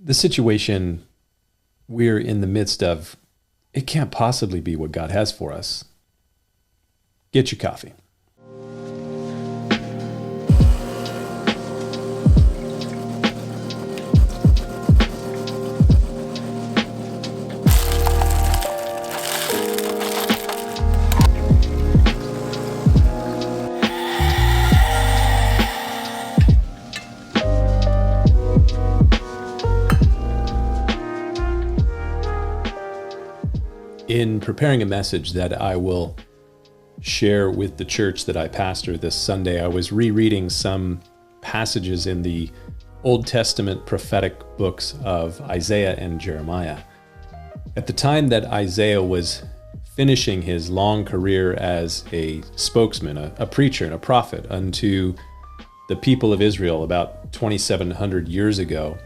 the situation we're in the midst of, it can't possibly be what God has for us. Get your coffee. In preparing a message that I will share with the church that I pastor this Sunday, I was rereading some passages in the Old Testament prophetic books of Isaiah and Jeremiah. At the time that Isaiah was finishing his long career as a spokesman, a preacher and a prophet unto the people of Israel about 2,700 years ago,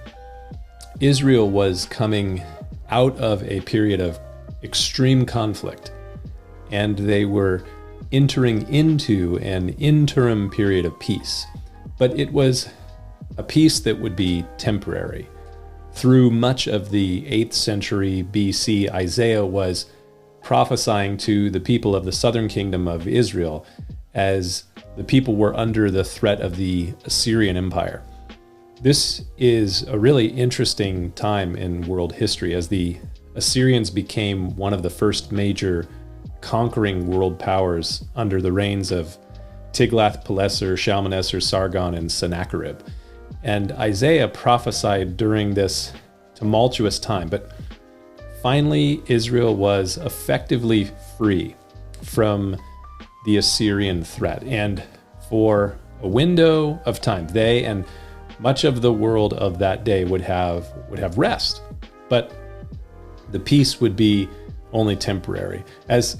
Israel was coming out of a period of extreme conflict, and they were entering into an interim period of peace. But it was a peace that would be temporary. Through much of the 8th century BC, Isaiah was prophesying to the people of the southern kingdom of Israel as the people were under the threat of the Assyrian Empire. This is a really interesting time in world history as the Assyrians became one of the first major conquering world powers under the reigns of Tiglath-Pileser, Shalmaneser, Sargon, and Sennacherib. And Isaiah prophesied during this tumultuous time, but finally Israel was effectively free from the Assyrian threat. And for a window of time, they and much of the world of that day would have rest. But the peace would be only temporary, as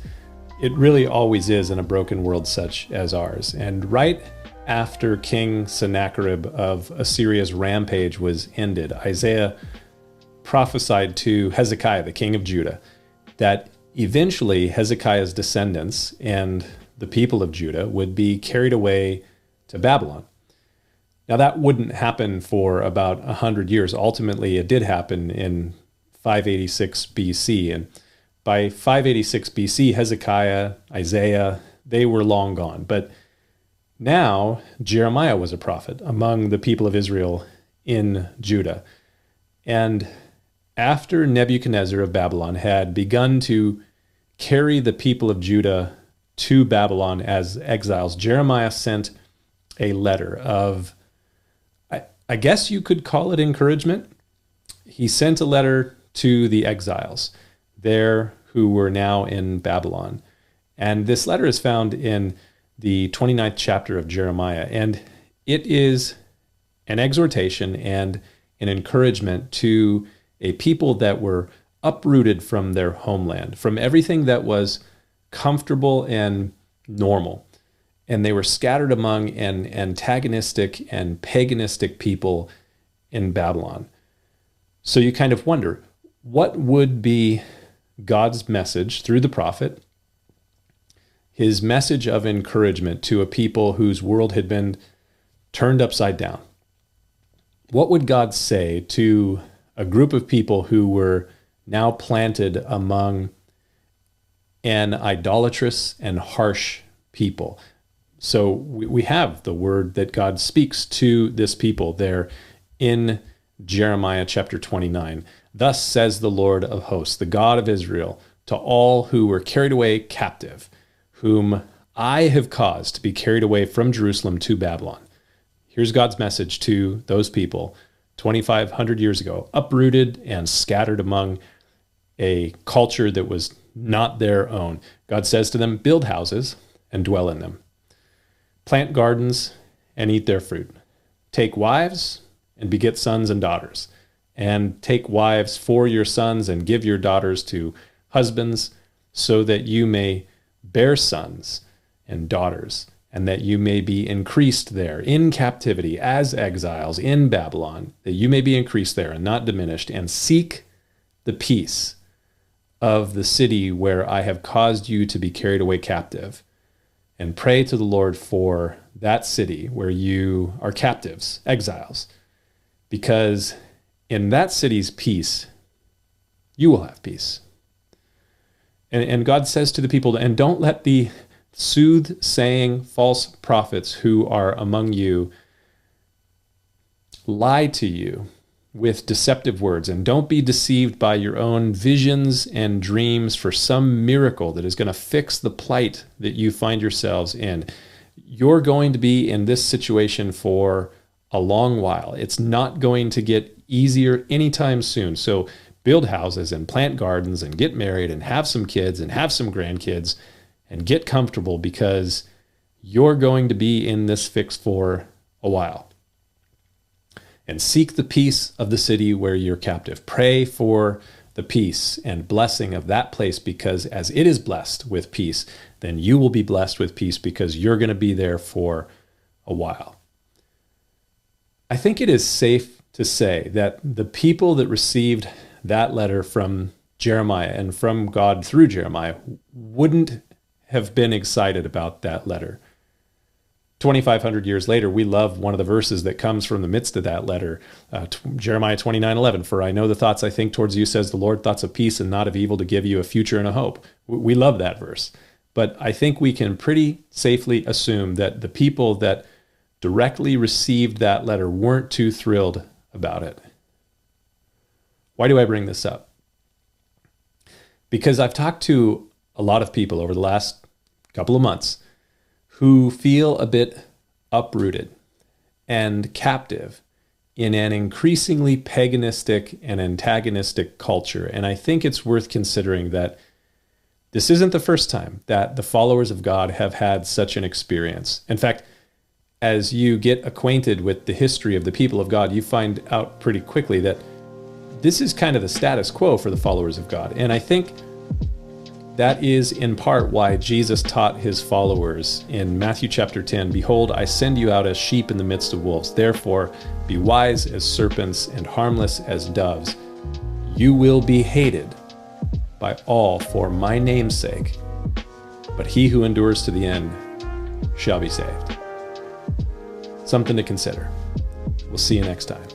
it really always is in a broken world such as ours. And right after King Sennacherib of Assyria's rampage was ended, Isaiah prophesied to Hezekiah, the king of Judah, that eventually Hezekiah's descendants and the people of Judah would be carried away to Babylon. Now that wouldn't happen for about 100 years. Ultimately, it did happen in 586 BC. And by 586 BC, Hezekiah, Isaiah, they were long gone. But now Jeremiah was a prophet among the people of Israel in Judah. And after Nebuchadnezzar of Babylon had begun to carry the people of Judah to Babylon as exiles, Jeremiah sent a letter of, I guess you could call it encouragement. He sent a letter to the exiles there who were now in Babylon. And this letter is found in the 29th chapter of Jeremiah. And it is an exhortation and an encouragement to a people that were uprooted from their homeland, from everything that was comfortable and normal. And they were scattered among an antagonistic and paganistic people in Babylon. So you kind of wonder, what would be God's message through the prophet, his message of encouragement to a people whose world had been turned upside down? What would God say to a group of people who were now planted among an idolatrous and harsh people? So we have the word that God speaks to this people there in Jeremiah chapter 29. Thus says the Lord of hosts, the God of Israel, to all who were carried away captive, whom I have caused to be carried away from Jerusalem to Babylon. Here's God's message to those people 2,500 years ago, uprooted and scattered among a culture that was not their own. God says to them, build houses and dwell in them. Plant gardens and eat their fruit. Take wives and beget sons and daughters. And take wives for your sons and give your daughters to husbands, so that you may bear sons and daughters, and that you may be increased there in captivity as exiles in Babylon, that you may be increased there and not diminished, and seek the peace of the city where I have caused you to be carried away captive, and pray to the Lord for that city where you are captives, exiles, because in that city's peace, you will have peace. And God says to the people, and don't let the soothsaying false prophets who are among you lie to you with deceptive words, and don't be deceived by your own visions and dreams for some miracle that is going to fix the plight that you find yourselves in. You're going to be in this situation for a long while. It's not going to get easier anytime soon. So build houses and plant gardens and get married and have some kids and have some grandkids and get comfortable, because you're going to be in this fix for a while. And seek the peace of the city where you're captive. Pray for the peace and blessing of that place, because as it is blessed with peace, then you will be blessed with peace, because you're going to be there for a while. I think it is safe to say that the people that received that letter from Jeremiah and from God through Jeremiah wouldn't have been excited about that letter. 2,500 years later, we love one of the verses that comes from the midst of that letter, Jeremiah 29:11. For I know the thoughts I think towards you, says the Lord, thoughts of peace and not of evil, to give you a future and a hope. We love that verse. But I think we can pretty safely assume that the people that directly received that letter weren't too thrilled about it. Why do I bring this up? Because I've talked to a lot of people over the last couple of months who feel a bit uprooted and captive in an increasingly paganistic and antagonistic culture. And I think it's worth considering that this isn't the first time that the followers of God have had such an experience. In fact, as you get acquainted with the history of the people of God, you find out pretty quickly that this is kind of the status quo for the followers of God. And I think that is in part why Jesus taught his followers in Matthew chapter 10, behold, I send you out as sheep in the midst of wolves. Therefore, be wise as serpents and harmless as doves. You will be hated by all for my name's sake, but he who endures to the end shall be saved. Something to consider. We'll see you next time.